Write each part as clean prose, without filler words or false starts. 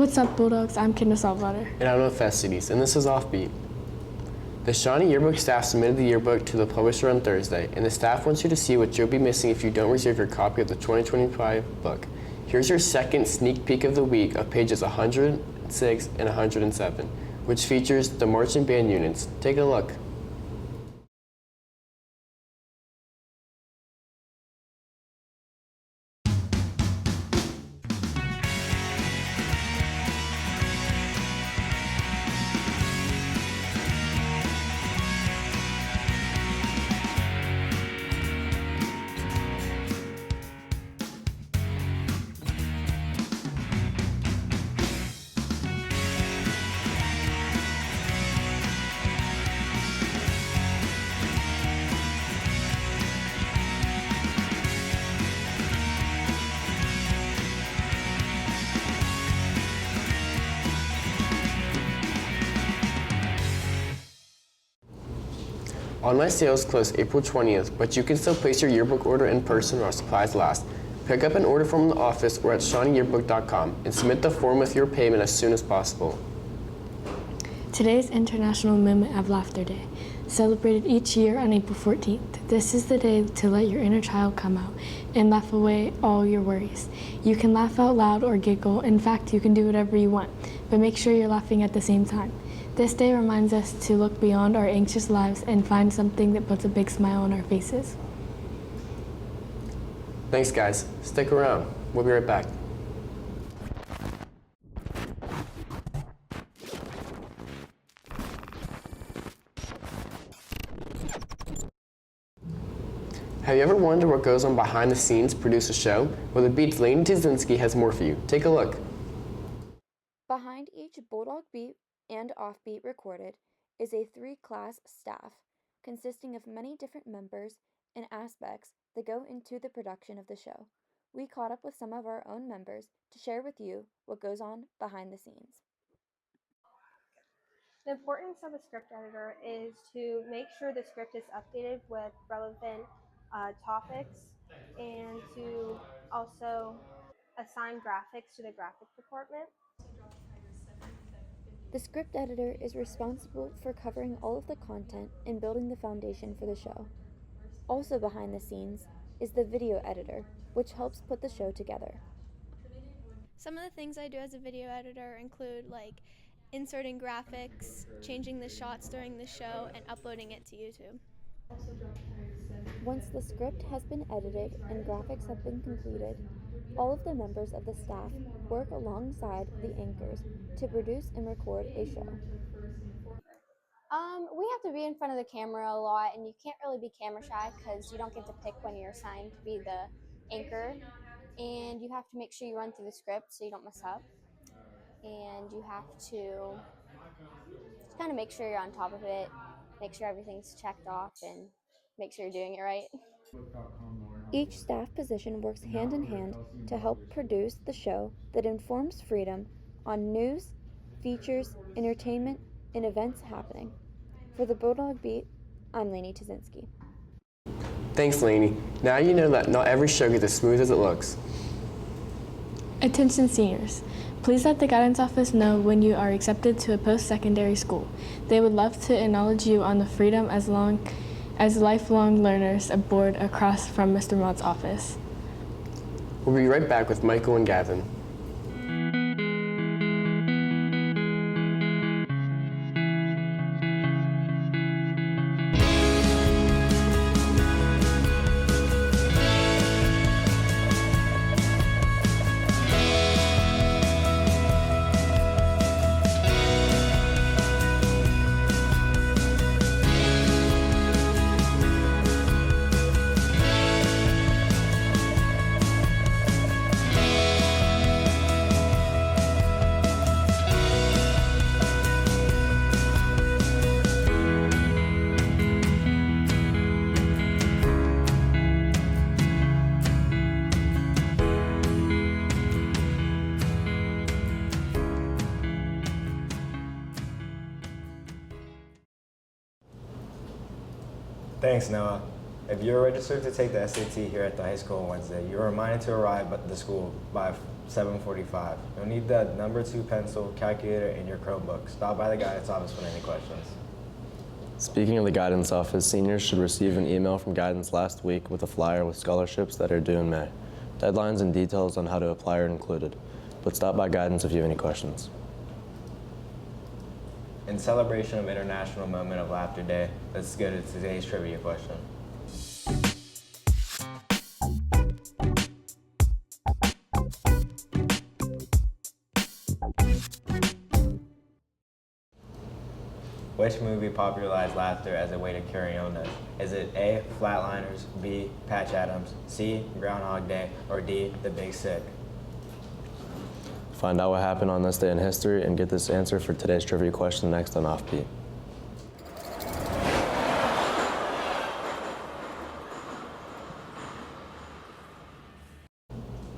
What's up, Bulldogs? I'm Kendall Saltwater. And I'm Noah Festides, and this is OffBeat. The Shawnee Yearbook staff submitted the yearbook to the publisher on Thursday, and the staff wants you to see what you'll be missing if you don't reserve your copy of the 2025 book. Here's your second sneak peek of the week of pages 106 and 107, which features the marching band units. Take a look. Online sales close April 20th, but you can still place your yearbook order in person while supplies last. Pick up an order from the office or at shawneeyearbook.com and submit the form with your payment as soon as possible. Today's International Moment of Laughter Day, celebrated each year on April 14th. This is the day to let your inner child come out and laugh away all your worries. You can laugh out loud or giggle. In fact, you can do whatever you want, but make sure you're laughing at the same time. This day reminds us to look beyond our anxious lives and find something that puts a big smile on our faces. Thanks, guys. Stick around. We'll be right back. Have you ever wondered what goes on behind the scenes to produce a show? Well, the Beat's Lainey Tazinski has more for you. Take a look. Behind each Bulldog Beat and OffBeat recorded is a 3-class staff consisting of many different members and aspects that go into the production of the show. We caught up with some of our own members to share with you what goes on behind the scenes. The importance of a script editor is to make sure the script is updated with relevant topics and to also assign graphics to the graphic department. The script editor is responsible for covering all of the content and building the foundation for the show. Also behind the scenes is the video editor, which helps put the show together. Some of the things I do as a video editor include inserting graphics, changing the shots during the show, and uploading it to YouTube. Once the script has been edited and graphics have been completed, all of the members of the staff work alongside the anchors to produce and record a show. We have to be in front of the camera a lot, and you can't really be camera shy because you don't get to pick when you're assigned to be the anchor. And you have to make sure you run through the script so you don't mess up. And you have to just kind of make sure you're on top of it, make sure everything's checked off, and make sure you're doing it right. Each staff position works hand in hand to help produce the show that informs freedom on news, features, entertainment, and events happening. For the Bulldog Beat, I'm Lainey Tazinski. Thanks, Lainey. Now you know that not every show gets as smooth as it looks. Attention seniors. Please let the guidance office know when you are accepted to a post-secondary school. They would love to acknowledge you on the freedom as lifelong learners aboard across from Mr. Mott's office. We'll be right back with Michael and Gavin. Thanks, Noah. If you're registered to take the SAT here at the high school on Wednesday, you're reminded to arrive at the school by 7:45. You'll need the number 2 pencil, calculator, and your Chromebook. Stop by the guidance office with any questions. Speaking of the guidance office, seniors should receive an email from guidance last week with a flyer with scholarships that are due in May. Deadlines and details on how to apply are included, but stop by guidance if you have any questions. In celebration of International Moment of Laughter Day, let's go to today's trivia question. Which movie popularized laughter as a way to cure illness? Is it A, Flatliners, B, Patch Adams, C, Groundhog Day, or D, The Big Sick? Find out what happened on this day in history and get this answer for today's trivia question next on OffBeat.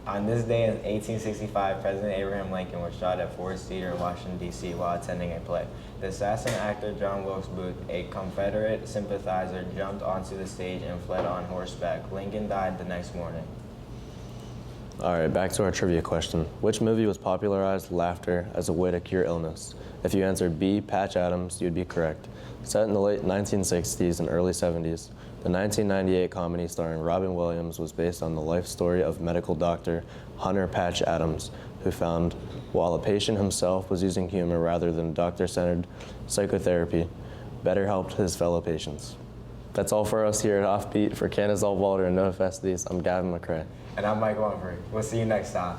On this day in 1865, President Abraham Lincoln was shot at Forest Theater in Washington, D.C. while attending a play. The assassin actor John Wilkes Booth, a Confederate sympathizer, jumped onto the stage and fled on horseback. Lincoln died the next morning. All right, back to our trivia question. Which movie was popularized laughter as a way to cure illness? If you answered B, Patch Adams, you'd be correct. Set in the late 1960s and early 70s, the 1998 comedy starring Robin Williams was based on the life story of medical doctor Hunter Patch Adams, who found while the patient himself was using humor rather than doctor-centered psychotherapy, better helped his fellow patients. That's all for us here at OffBeat. For Candace Altwalder and Noah Festes, I'm Gavin McCrae. And I'm Mike Humphrey. We'll see you next time.